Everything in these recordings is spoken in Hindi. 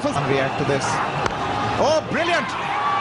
magnificent react to this. Oh, brilliant.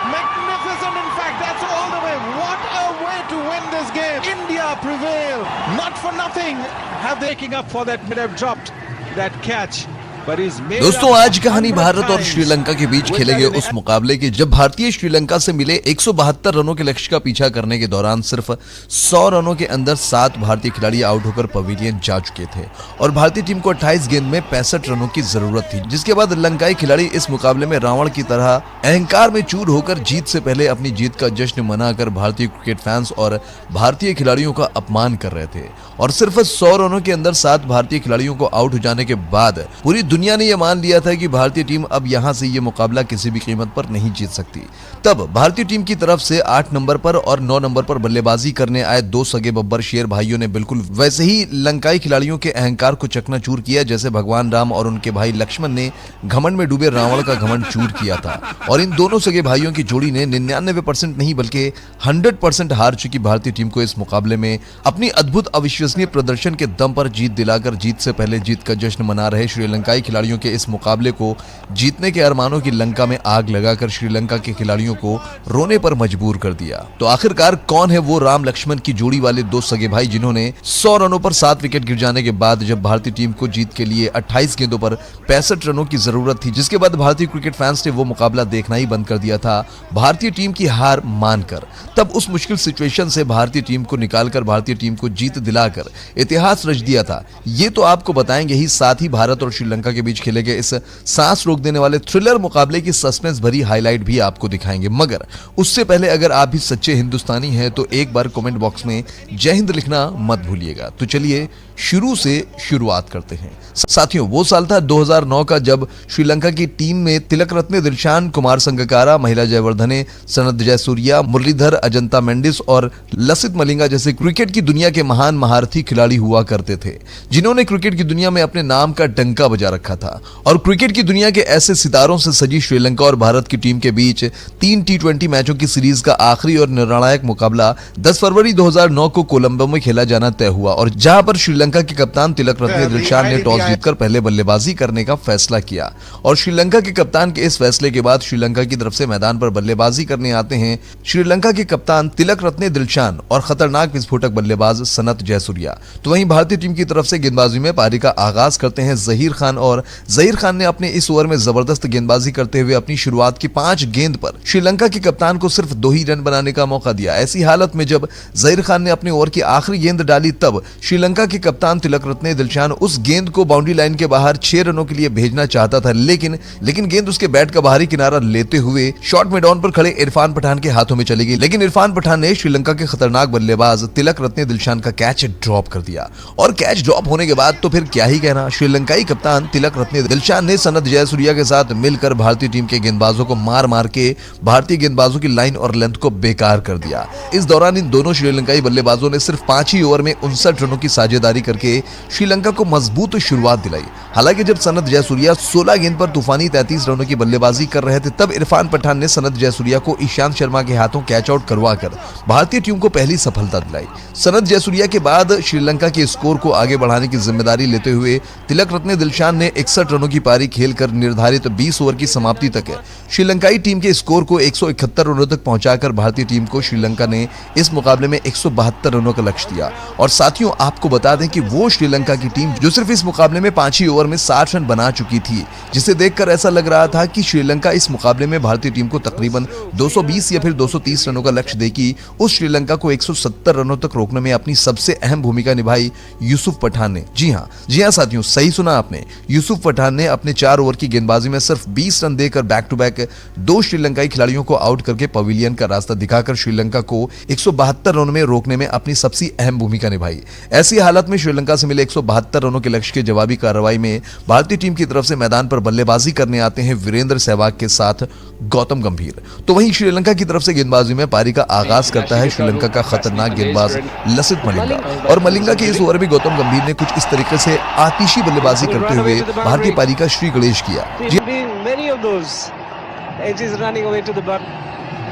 Magnificent, in fact, that's all the way. What a way to win this game. India prevail. Not for nothing have they taken up for that mid-have dropped that catch. दोस्तों, आज कहानी भारत और श्रीलंका के बीच खेले गए उस मुकाबले की जब भारतीय श्रीलंका से मिले 172 रनों के लक्ष्य का पीछा करने के दौरान सिर्फ 100 रनों के अंदर 7 भारतीय खिलाड़ी आउट होकर पवेलियन जा चुके थे और भारतीय टीम को 28 गेंद में 65 रनों की जरूरत थी, जिसके बाद लंकाई खिलाड़ी इस मुकाबले में रावण की तरह अहंकार में चूर होकर जीत से पहले अपनी जीत का जश्न मनाकर भारतीय क्रिकेट फैंस और भारतीय खिलाड़ियों का अपमान कर रहे थे। और सिर्फ 100 रनों के अंदर 7 भारतीय खिलाड़ियों को आउट हो जाने के बाद पूरी दुनिया ने यह मान लिया था कि भारतीय टीम अब यहां से यह मुकाबला किसी भी कीमत पर नहीं जीत सकती। तब भारतीय टीम की तरफ से 8 नंबर पर और 9 नंबर पर बल्लेबाजी करने आए 2 सगे बब्बर शेर भाइयों ने बिल्कुल वैसे ही लंकाई खिलाड़ियों के अहंकार को चकनाचूर किया जैसे भगवान राम और उनके भाई लक्ष्मण ने घमंड में डूबे रावण का घमंड चूर किया था। और इन दोनों सगे भाइयों की जोड़ी ने 99% नहीं बल्कि 100% हार चुकी भारतीय टीम को इस मुकाबले में अपनी अद्भुत अविश्वसनीय प्रदर्शन के दम पर जीत दिलाकर जीत से पहले जीत का जश्न मना रहे श्रीलंकाई खिलाड़ियों के इस मुकाबले को जीतने के अरमानों की लंका में आग लगाकर श्रीलंका के खिलाड़ियों को रोने पर मजबूर कर दिया। तो आखिरकार कौन है वो राम लक्ष्मण की जोड़ी वाले 2 सगे भाई जिन्होंने 100 रनों पर 7 विकेट गिर जाने के बाद जब भारतीय टीम को जीत के लिए 28 गेंदों पर 65 रनों की जरूरत थी, जिसके बाद भारतीय क्रिकेट फैंस ने वो मुकाबला देखना ही बंद कर दिया था भारतीय टीम की हार मानकर। तब उस मुश्किल सिचुएशन से भारतीय टीम को निकालकर भारतीय टीम को जीत दिलाकर इतिहास रच दिया था। ये तो आपको बताएंगे ही, साथ ही भारत और श्रीलंका के बीच खेले गए इस सांस रोक देने वाले थ्रिलर मुकाबले की सस्पेंस भरी हाईलाइट भी आपको दिखाएंगे। मगर उससे पहले अगर आप भी सच्चे हिंदुस्तानी हैं तो एक बार कमेंट बॉक्स में जय हिंद लिखना मत भूलिएगा। तो चलिए शुरू से शुरुआत करते हैं। साथियों, वो साल था 2009 का जब श्रीलंका की टीम में तिलक रत्ने दिलशान, कुमार संगकारा, महिला जयवर्धने, सनत जयसूर्या, मुरलीधर, अजंता मेंडिस और लसित मलिंगा जैसे क्रिकेट की दुनिया के महान महारथी खिलाड़ी हुआ करते थे, जिन्होंने क्रिकेट की दुनिया में अपने नाम का डंका बजा रखा था। और क्रिकेट की दुनिया के ऐसे सितारों से सजी श्रीलंका और भारत की टीम के बीच 3 T20 मैचों की सीरीज का आखिरी और निर्णायक मुकाबला 10 फरवरी 2009 को कोलंबो में खेला जाना तय हुआ और जहां पर श्रीलंका के कप्तान तिलक रत्ने दिलशान ने टॉस जीतकर पहले बल्लेबाजी करने का फैसला किया। और श्रीलंका के कप्तान के इस फैसले के बाद श्रीलंका की तरफ से मैदान पर बल्लेबाजी करने आते हैं श्रीलंका के कप्तान तिलक रत्ने दिलशान और खतरनाक विस्फोटक बल्लेबाज सनत जयसूर्या। तो वहीं भारतीय टीम की तरफ से गेंदबाजी में पारी का आगाज करते हैं जहीर खान और जहीर खान ने अपने इस ओवर में जबरदस्त गेंदबाजी करते हुए अपनी शुरुआत की 5 गेंद पर श्रीलंका के कप्तान को सिर्फ 2 ही रन बनाने का मौका दिया। ऐसी हालत में जब जहीर खान ने अपने ओवर की आखिरी गेंद डाली तब श्रीलंका के कप्तान तिलक रत्ने दिलशान उस गेंद को बाउंड्री लाइन के बाहर 6 रनों के लिए भेजना चाहता था, लेकिन गेंद उसके बैट का बाहरी किनारा लेते हुए शॉर्ट मैदान पर खड़े इरफान पठान के हाथों में चली गई। लेकिन इरफान पठान ने श्रीलंका के खतरनाक बल्लेबाज तिलक रत्ने दिलशान का कैच ड्रॉप कर दिया। और कैच ड्रॉप होने के बाद तो फिर क्या ही कहना, श्रीलंकाई कप्तान तिलक रत्ने दिलशान ने सनत जयसूर्या के साथ मिलकर भारतीय टीम के गेंदबाजों को मार मार के भारतीय गेंदबाजों की लाइन और लेंथ को बेकार कर दिया। इस दौरान इन दोनों श्रीलंकाई बल्लेबाजों ने सिर्फ 5 ही ओवर में 59 रनों की साझेदारी करके श्रीलंका को मजबूत शुरुआत दिलाई। हालांकि जब सनत जयसूर्या 16 गेंद पर तूफानी 33 रनों की बल्लेबाजी कर रहे थे तब इरफान पठान ने सनत जयसूर्या को ईशांत शर्मा के हाथों कैच आउट करवाकर भारतीय टीम को पहली सफलता दिलाई। सनत जयसूर्या के बाद श्रीलंका के स्कोर को आगे बढ़ाने की जिम्मेदारी लेते हुए तिलक रत्ने दिलशान ने 61 रनों की पारी खेलकर निर्धारित 20 ओवर की समाप्ति तक श्रीलंकाई टीम के स्कोर को 171 रनों तक पहुंचाकर भारतीय टीम को श्रीलंका ने इस मुकाबले में 172 रनों का लक्ष्य दिया। और साथियों, आपको बता दें कि वो श्रीलंका की टीम जो सिर्फ इस मुकाबले में 5 ही ओवर में 60 रन बना चुकी थी, जिसे देखकर ऐसा लग रहा था कि श्रीलंका इस मुकाबले में भारतीय टीम को तकरीबन 220 या फिर 230 रनों का लक्ष्य देगी। उस श्रीलंका को 170 रनों तक रोकने में अपनी सबसे अहम भूमिका निभाई यूसुफ पठान ने। जी हां साथियों, सही सुना आपने, यूसुफ पठान ने अपने 4 ओवर की गेंदबाजी में सिर्फ 20 रन देकर बैक टू बैक 2 श्रीलंकाई खिलाड़ियों को आउट करके पवेलियन का रास्ता दिखाकर श्रीलंका को 172 रनों में रोकने में अपनी सबसे अहम भूमिका निभाई। ऐसी हालत में श्रीलंका से मिले 172 रनों के लक्ष्य के जवाबी कार्रवाई में भारतीय टीम की तरफ से मैदान पर बल्लेबाजी करने आते हैं वीरेंद्र सहवाग के साथ गौतम गंभीर। तो वहीं श्रीलंका की तरफ से गेंदबाजी में पारी का आगाज करता है श्रीलंका का खतरनाक गेंदबाज लसित मलिंगा। और मलिंगा के इस ओवर में गौतम गंभीर ने कुछ इस तरीके से आतिशी बल्लेबाजी करते हुए भारतीय पारी का श्री गणेश किया।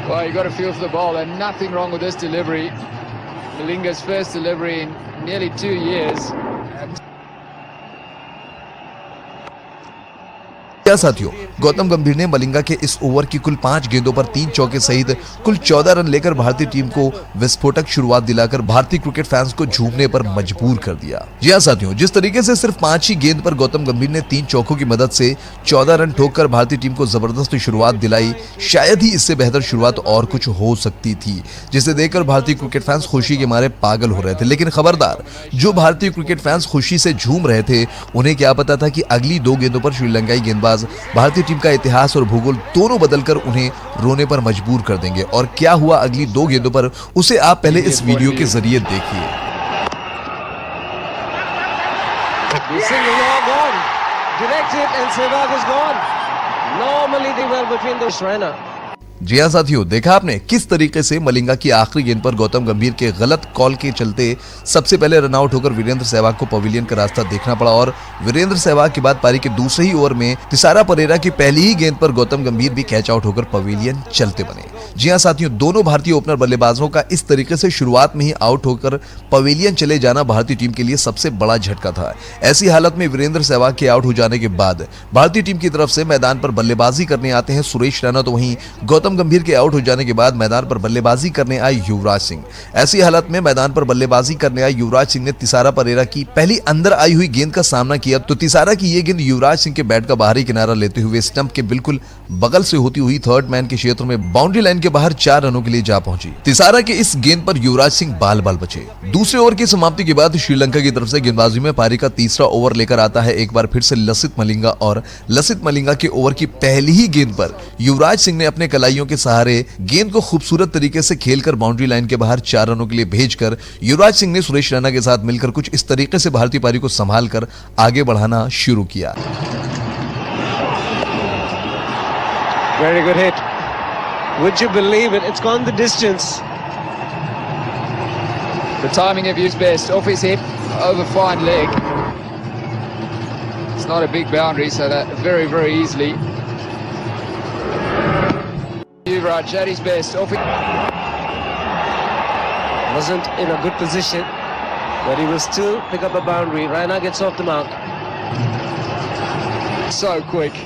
Well, you got to feel for the ball and nothing wrong with this delivery. Malinga's first delivery in nearly 2 years. क्या साथियों, गौतम गंभीर ने मलिंगा के इस ओवर की कुल 5 गेंदों पर 3 चौके सहित कुल 14 रन लेकर भारतीय टीम को विस्फोटक शुरुआत दिलाकर भारतीय क्रिकेट फैंस को झूमने पर मजबूर कर दिया। जी हां साथियों, जिस तरीके से सिर्फ 5 ही गेंद पर गौतम गंभीर ने 3 चौकों की मदद से 14 रन ठोककर भारतीय टीम को जबरदस्त शुरुआत दिलाई, शायद ही इससे बेहतर शुरुआत और कुछ हो सकती थी, जिसे देखकर भारतीय क्रिकेट फैंस खुशी के मारे पागल हो रहे थे। लेकिन खबरदार, जो भारतीय क्रिकेट फैंस खुशी से झूम रहे थे, उन्हें क्या पता था कि अगली 2 गेंदों पर श्रीलंकाई गेंदबाज भारतीय टीम का इतिहास और भूगोल दोनों बदलकर उन्हें रोने पर मजबूर कर देंगे। और क्या हुआ अगली 2 गेंदों पर, उसे आप पहले इस वीडियो के जरिए देखिए। जी हाँ साथियों, देखा आपने किस तरीके से मलिंगा की आखिरी गेंद पर गौतम गंभीर के गलत कॉल के चलते सबसे पहले रन आउट होकर वीरेंद्र सहवाग को पवेलियन का रास्ता देखना पड़ा, और वीरेंद्र सहवाग के बाद पारी के दूसरे ही ओवर में तिसारा परेरा की पहली ही गेंद पर गौतम गंभीर भी कैच आउट होकर पवेलियन चलते बने। जी हाँ साथियों, दोनों भारतीय ओपनर बल्लेबाजों का इस तरीके से शुरुआत में ही आउट होकर पवेलियन चले जाना भारतीय टीम के लिए सबसे बड़ा झटका था। ऐसी हालत में वीरेंद्र सहवाग के आउट हो जाने के बाद भारतीय टीम की तरफ से मैदान पर बल्लेबाजी करने आते हैं सुरेश रैना, तो वहीं गौतम गंभीर के आउट हो जाने के बाद मैदान पर बल्लेबाजी करने आए युवराज सिंह। ऐसी हालत में मैदान पर बल्लेबाजी करने आए युवराज सिंह ने तिसारा परेरा की पहली अंदर आई हुई गेंद का सामना किया, तो तिसारा की ये गेंद युवराज सिंह के बैट का बाहरी किनारा लेते हुए स्टंप के बिल्कुल बगल से होती हुई थर्ड मैन के क्षेत्र में बाउंड्री लाइन के बाहर 4 रनों के लिए जा पहुंची। तिसारा की इस गेंद पर युवराज सिंह बाल बाल बचे। दूसरे ओवर की समाप्ति के बाद श्रीलंका की तरफ से गेंदबाजी में पारी का तीसरा ओवर लेकर आता है एक बार फिर से लसित मलिंगा, और लसित मलिंगा के ओवर की पहली ही गेंद पर युवराज सिंह ने अपने कलाइयों के सहारे गेंद को खूबसूरत तरीके से खेलकर बाउंड्री लाइन के बाहर 4 रनों के लिए भेजकर युवराज सिंह ने सुरेश रैना के साथ मिलकर कुछ इस तरीके से भारतीय पारी को संभालकर आगे बढ़ाना शुरू किया। Very good hit. Would you believe it? It's gone the distance. The timing of his best, off his hip, over fine leg. It's not a big boundary, so that very, very easily. Yuvraj at his best, off it. Wasn't in a good position, but he will still pick up a boundary. Raina gets off the mark. So quick.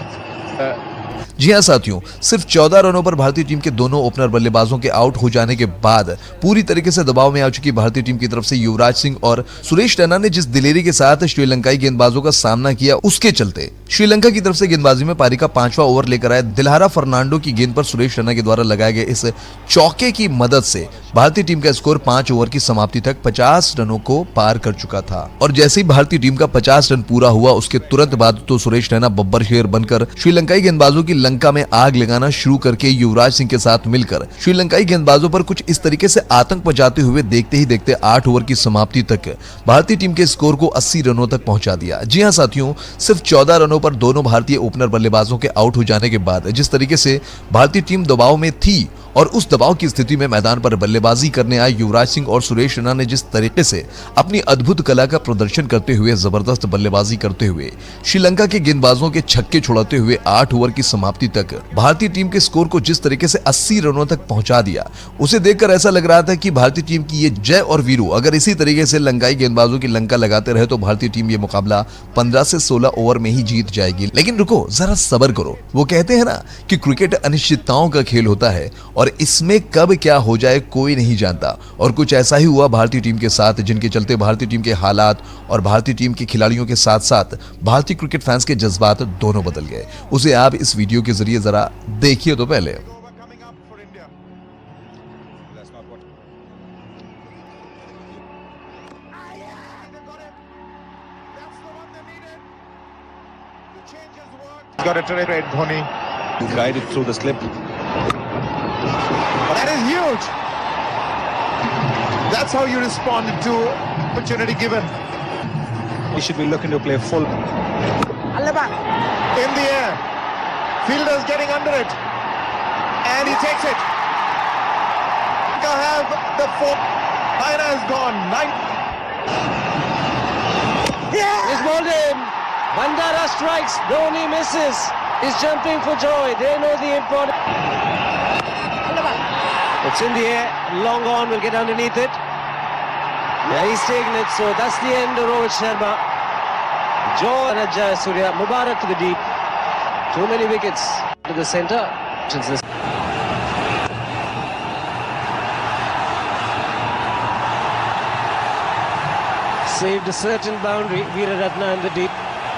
जी हाँ साथियों, सिर्फ 14 रनों पर भारतीय टीम के दोनों ओपनर बल्लेबाजों के आउट हो जाने के बाद पूरी तरीके से दबाव में आ चुकी भारतीय टीम की तरफ से युवराज सिंह और सुरेश रैना ने जिस दिलेरी के साथ श्रीलंकाई गेंदबाजों का सामना किया, उसके चलते श्रीलंका की तरफ से गेंदबाजी में पारी का 5वां ओवर लेकर आए दिलहारा फर्नांडो की गेंद पर सुरेश रैना के द्वारा लगाए गए इस चौके की मदद से भारतीय टीम का स्कोर 5 ओवर की समाप्ति तक 50 रनों को पार कर चुका था। और जैसे ही भारतीय टीम का 50 रन पूरा हुआ, उसके तुरंत बाद तो सुरेश रैना बब्बर शेर बनकर श्रीलंकाई गेंदबाजों की लंका में आग लगाना शुरू करके युवराज सिंह के साथ मिलकर श्रीलंकाई गेंदबाजों पर कुछ इस तरीके से आतंक मचाते हुए देखते ही देखते 8 ओवर की समाप्ति तक भारतीय टीम के स्कोर को 80 रनों तक पहुंचा दिया। जी हां साथियों, सिर्फ 14 रनों पर दोनों भारतीय ओपनर बल्लेबाजों के आउट हो जाने के बाद जिस तरीके से भारतीय टीम दबाव में थी, और उस दबाव की स्थिति में मैदान पर बल्लेबाजी करने आए युवराज सिंह और सुरेश रैना ने जिस तरीके से अपनी अद्भुत कला का प्रदर्शन करते हुए जबरदस्त बल्लेबाजी करते हुए श्रीलंका के गेंदबाजों के छक्के छुड़ाते हुए 8 ओवर की समाप्ति तक भारतीय टीम के स्कोर को जिस तरीके से 80 रनों तक पहुंचा दिया, उसे देखकर ऐसा लग रहा था कि भारतीय टीम की ये जय और वीरू अगर इसी तरीके से लंकाई गेंदबाजों की लंका लगाते रहे तो भारतीय टीम ये मुकाबला 15 से 16 ओवर में ही जीत जाएगी। लेकिन रुको, जरा सब्र करो। वो कहते हैं ना कि क्रिकेट अनिश्चितताओं का खेल होता है, और इसमें कब क्या हो जाए कोई नहीं जानता। और कुछ ऐसा ही हुआ भारतीय टीम के साथ, जिनके चलते भारतीय टीम के हालात और भारतीय टीम के खिलाड़ियों के साथ साथ भारतीय क्रिकेट फैंस के जज्बात दोनों बदल गए। उसे आप इस वीडियो के जरिए जरा देखिए तो पहले। Got a terrific Dhoni. Guided through the slip. That is huge. That's how you respond to opportunity given. He should be looking to play full. In the air. Fielders getting under it. And he takes it. Have the four. Raina is gone. He's bowled in. Bandara strikes. Dhoni misses. He's jumping for joy. They know the importance. It's in the air. Long on. Will get underneath it. Yeah, he's taking it. So that's the end of Rohit Sharma. Joy and Jaya Surya. Mubarak to the deep. Too many wickets to the centre. Saved a certain boundary. Veeraratne in the deep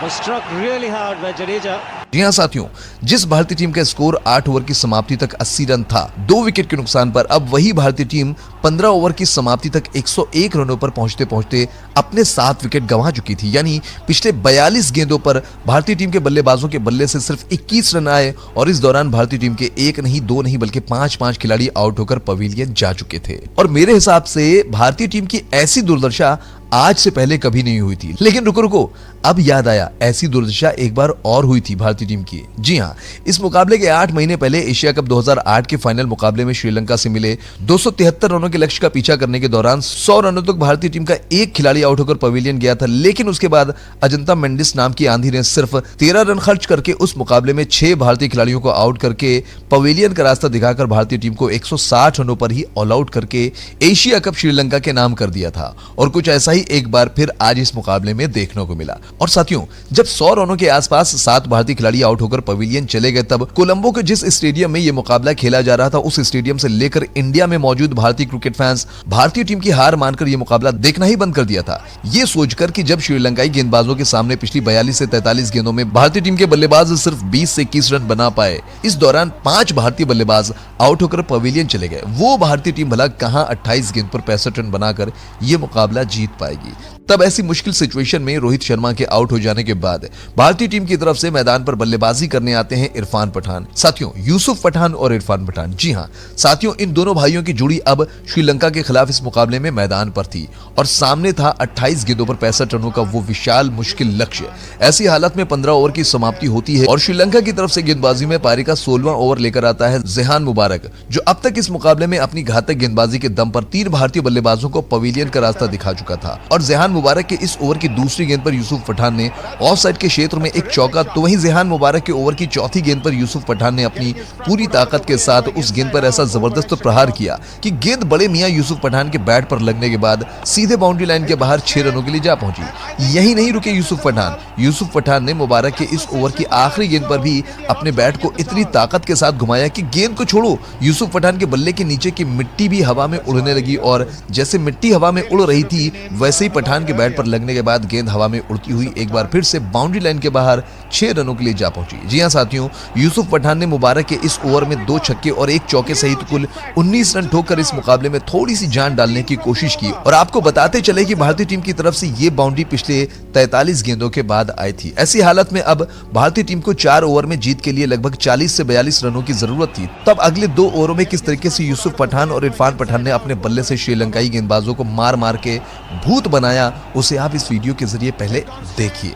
was struck really hard by Jadeja. जी हाँ साथियों, जिस भारतीय टीम का स्कोर 8 ओवर की समाप्ति तक 80 रन था 2 विकेट के नुकसान पर, अब वही भारतीय टीम 15 ओवर की समाप्ति तक 101 रनों पर पहुंचते पहुंचते अपने 7 विकेट गंवा चुकी थी। यानी पिछले 42 गेंदों पर भारतीय टीम के बल्लेबाजों के बल्ले से सिर्फ 21 रन आए और इस दौरान भारतीय टीम के 1 नहीं 2 नहीं बल्कि 5 खिलाड़ी आउट होकर पवेलियन जा चुके थे। और मेरे हिसाब से भारतीय टीम की ऐसी दुर्दशा आज से पहले कभी नहीं हुई थी। लेकिन रुको, अब याद आया, ऐसी दुर्दशा एक बार और हुई थी भारतीय टीम की। जी हाँ, इस मुकाबले के 8 महीने पहले एशिया कप 2008 के फाइनल मुकाबले में श्रीलंका से मिले 273 रनों के लक्ष्य का पीछा करने के दौरान 100 रनों तक भारतीय टीम का एक खिलाड़ी आउट होकर पवेलियन गया था। लेकिन उसके बाद अजंता मेंडिस नाम की आंधी ने सिर्फ 13 रन खर्च करके उस मुकाबले में 6 भारतीय खिलाड़ियों को आउट करके पवेलियन का रास्ता दिखाकर भारतीय टीम को 160 रनों पर ही ऑल आउट करके एशिया कप श्रीलंका के नाम कर दिया था। और कुछ ऐसा ही एक बार फिर आज इस मुकाबले में देखने को मिला। और साथियों, जब 100 रनों के आसपास 7 भारतीय खिलाड़ी आउट होकर पवेलियन चले गए, तब कोलंबो के जिस स्टेडियम में यह मुकाबला खेला जा रहा था, उस स्टेडियम से लेकर इंडिया में मौजूद भारतीय क्रिकेट फैंस भारतीय टीम की हार मानकर यह मुकाबला देखना ही बंद कर दिया था। ये सोचकर कि जब श्रीलंकाई गेंदबाजों के सामने पिछली 42 से 43 गेंदों में भारतीय टीम के बल्लेबाज सिर्फ 20 से 21 रन बना पाए, इस दौरान 5 भारतीय बल्लेबाज आउट होकर पवेलियन चले गए। वो भारतीय टीम भला कहां 28 गेंद पर 65 रन बनाकर यह मुकाबला जीत पाएगी। तब ऐसी मुश्किल सिचुएशन में रोहित शर्मा के आउट हो जाने के बाद भारतीय टीम की तरफ से मैदान पर बल्लेबाजी करने आते हैं इरफान पठान। साथियों, यूसुफ पठान और इरफान पठान, जी हां साथियों, इन दोनों भाइयों की जोड़ी अब श्रीलंका के खिलाफ इस मुकाबले में मैदान पर थी और सामने था 28 गेंदों पर 65 रनों का वो विशाल मुश्किल लक्ष्य। ऐसी हालत में 15 ओवर की समाप्ति होती है और श्रीलंका की तरफ से गेंदबाजी में पारी का 16वां ओवर लेकर आता है जेहान मुबारक, जो अब तक इस मुकाबले में अपनी घातक गेंदबाजी के दम पर 3 भारतीय बल्लेबाजों को पवेलियन का रास्ता दिखा चुका था। और जेहान मुबारक के इस ओवर की दूसरी गेंद पर यूसुफ पठान ने ऑफ साइड के क्षेत्र में एक चौका, तो वहीं जेहान मुबारक के ओवर की चौथी गेंद पर यूसुफ पठान ने अपनी पूरी ताकत के साथ उस गेंद पर ऐसा जबरदस्त प्रहार किया कि गेंद बड़े मियां यूसुफ पठान के बैट पर लगने के बाद सीधे बाउंड्री लाइन के बाहर 6 रनों के लिए जा पहुंची। यही नहीं रुके यूसुफ पठान ने मुबारक के इस ओवर की आखिरी गेंद पर भी अपने बैट को इतनी ताकत के साथ घुमाया कि गेंद को छोड़ो, यूसुफ पठान के बल्ले के नीचे की मिट्टी भी हवा में उड़ने लगी और जैसे मिट्टी हवा में उड़ रही थी वैसे ही पठान के बैट पर लगने के बाद गेंद हवा में उड़ती हुई एक बार फिर से बाउंड्री लाइन के बाहर 6 रनों के लिए जा पहुंची। जी हां साथियों, यूसुफ पठान ने मुबारक के इस ओवर में 2 छक्के और 1 चौके सहित कुल 19 रन ठोककर इस मुकाबले में थोड़ी सी जान डालने की कोशिश की। और आपको बताते चले कि भारतीय टीम की तरफ से ये बाउंड्री पिछले 43 गेंदों के बाद आई थी। ऐसी हालत में अब भारतीय टीम को 4 ओवर में जीत के लिए लगभग 40 से 42 रनों की जरूरत थी। तब अगले 2 ओवरों में किस तरीके से यूसुफ पठान और इरफान पठान ने अपने बल्ले से श्रीलंकाई गेंदबाजों को मार मार के भूत बनाया, उसे आप इस वीडियो के जरिए पहले देखिए।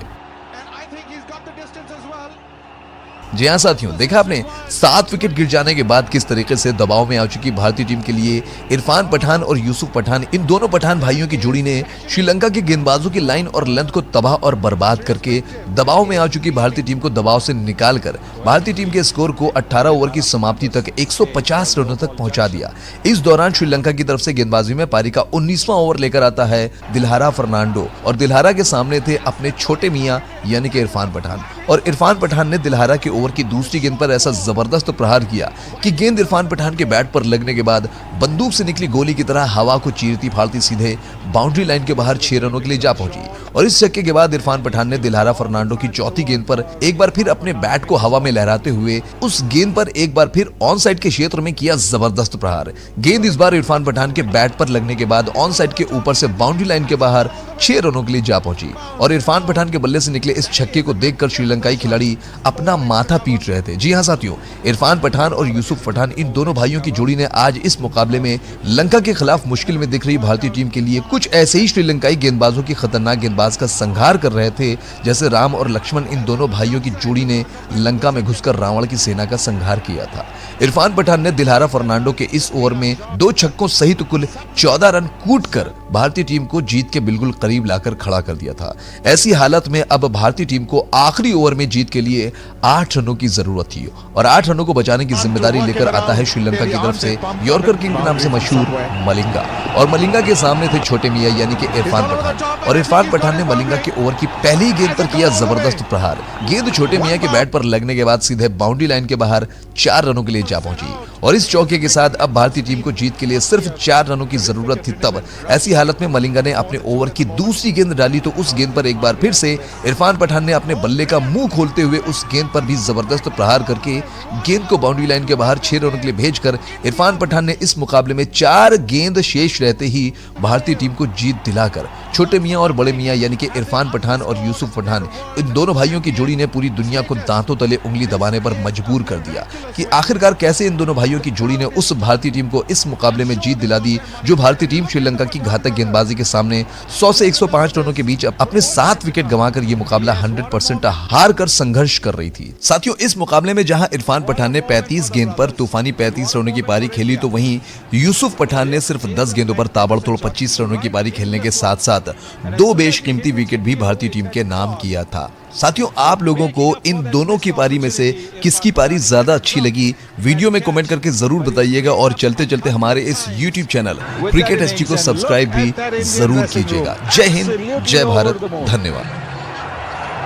जी हाँ साथियों, देखा आपने 7 विकेट गिर जाने के बाद किस तरीके से दबाव में आ चुकी भारतीय टीम के लिए इरफान पठान और यूसुफ पठान, इन दोनों पठान भाइयों की जोड़ी ने श्रीलंका के गेंदबाजों की लाइन और लेंथ को तबाह और बर्बाद करके दबाव में आ चुकी भारतीय टीम को दबाव से निकालकर भारतीय टीम के स्कोर को 18 ओवर की समाप्ति तक 150 रनों तक पहुंचा दिया। इस दौरान श्रीलंका की तरफ से गेंदबाजी में पारी का 19वां ओवर लेकर आता है दिलहारा फर्नांडो और दिलहारा के सामने थे अपने छोटे मियां यानी कि इरफान पठान। और इरफान पठान ने दिलहारा के ओवर की दूसरी गेंद पर ऐसा जबरदस्त प्रहार किया कि गेंद इरफान पठान के बैट पर लगने के बाद बंदूक से निकली गोली की तरह हवा को चीरती फाड़ती सीधे बाउंड्री लाइन के बाहर 6 रनों के लिए जा पहुंची। और इस छक्के के बाद इरफान पठान ने दिलहारा फर्नांडो की चौथी गेंद पर एक बार फिर अपने बैट को हवा में लहराते हुए उस गेंद पर एक बार फिर ऑन साइड के क्षेत्र में किया जबरदस्त प्रहार। गेंद इस बार इरफान पठान के बैट पर लगने के बाद ऑन साइड के ऊपर से बाउंड्री लाइन के बाहर 6 रनों के लिए जा पहुंची। और इरफान पठान के बल्ले से निकले इस छक्के को देखकर श्रीलंकाई खिलाड़ी अपना माथा पीट रहे थे। जी हां साथियों, इरफान पठान और यूसुफ पठान, इन दोनों भाइयों की जोड़ी ने आज इस मुकाबले में लंका के खिलाफ मुश्किल में दिख रही भारतीय टीम के लिए कुछ ऐसे ही श्रीलंकाई गेंदबाजों की खतरनाक गेंदबाज का संहार कर रहे थे जैसे राम और लक्ष्मण। इन दोनों भाइयों की जोड़ी ने लंका में घुसकर रावण की सेना का संहार किया था। इरफान पठान ने दिलहारा फर्नांडो के इस ओवर में 2 छक्कों सहित कुल 14 रन कूटकर भारतीय टीम को जीत के बिल्कुल करीब लाकर खड़ा कर दिया था। ऐसी हालत में अब भारतीय टीम को आखिरी ओवर में जीत के लिए 8 रनों की जरूरत थी और 8 रनों को बचाने की जिम्मेदारी लेकर आता है श्रीलंका की तरफ से यॉर्कर किंग के नाम से मशहूर मलिंगा। और मलिंगा के सामने थे छोटे मियां यानी कि इरफान पठान। और इरफान पठान ने मलिंगा के ओवर की पहली गेंद पर किया जबरदस्त प्रहार। गेंद छोटे मियां के बैट पर लगने के बाद सीधे बाउंड्री लाइन के बाहर 4 रनों के लिए जा पहुंची और इस चौके के साथ अब भारतीय टीम को जीत के लिए सिर्फ 4 रनों की जरूरत थी। तब ऐसी हालत में मलिंगा ने अपने ओवर की दूसरी गेंद डाली तो उस गेंद पर एक बार फिर से इरफान पठान ने अपने बल्ले का मुंह खोलते हुए उस गेंद पर भी जबरदस्त प्रहार करके गेंद को बाउंड्री लाइन के बाहर 6 रनों के लिए भेजकर इरफान पठान ने इस मुकाबले में 4 गेंद शेष रहते ही भारतीय टीम को जीत दिलाकर छोटे मियां और बड़े मियां यानी कि इरफान पठान और यूसुफ पठान, इन दोनों भाइयों की जोड़ी ने पूरी दुनिया को दांतों तले उंगली दबाने पर मजबूर कर दिया कि आखिरकार कैसे इन दोनों भाइयों की जोड़ी ने उस भारतीय टीम को इस मुकाबले में जीत दिला दी जो भारतीय टीम श्रीलंका की घातक गेंदबाजी के सामने 100 से 105 रनों के बीच अपने 7 विकेट गंवाकर ये मुकाबला 100% हार कर संघर्ष कर रही थी। साथियों, इस मुकाबले में जहां इरफान पठान ने 35 गेंद पर तूफानी 35 रनों की पारी खेली तो वहीं यूसुफ पठान ने सिर्फ 10 गेंदों पर ताबड़तोड़ 25 रनों की पारी खेलने के साथ साथ 2 बेशकीमती विकेट भी भारतीय टीम के नाम किया था। साथियों, आप लोगों को इन दोनों की पारी में से किसकी पारी ज्यादा अच्छी लगी वीडियो में कमेंट करके जरूर बताइएगा और चलते चलते हमारे इस YouTube चैनल क्रिकेट एसटी को सब्सक्राइब भी जरूर कीजिएगा। जय हिंद, जय भारत, धन्यवाद।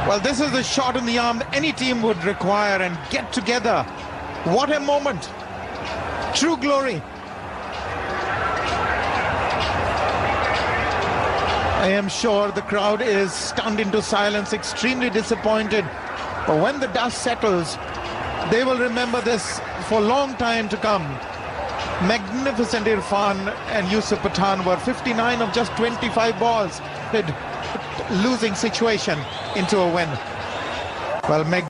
Well, this is the shot in the arm that any team would require and get together. What a moment. True glory. I am sure the crowd is stunned into silence, extremely disappointed. But when the dust settles, they will remember this for a long time to come. Magnificent Irfan and Yusuf Pathan were 59 of just 25 balls. Losing situation into a win. Well,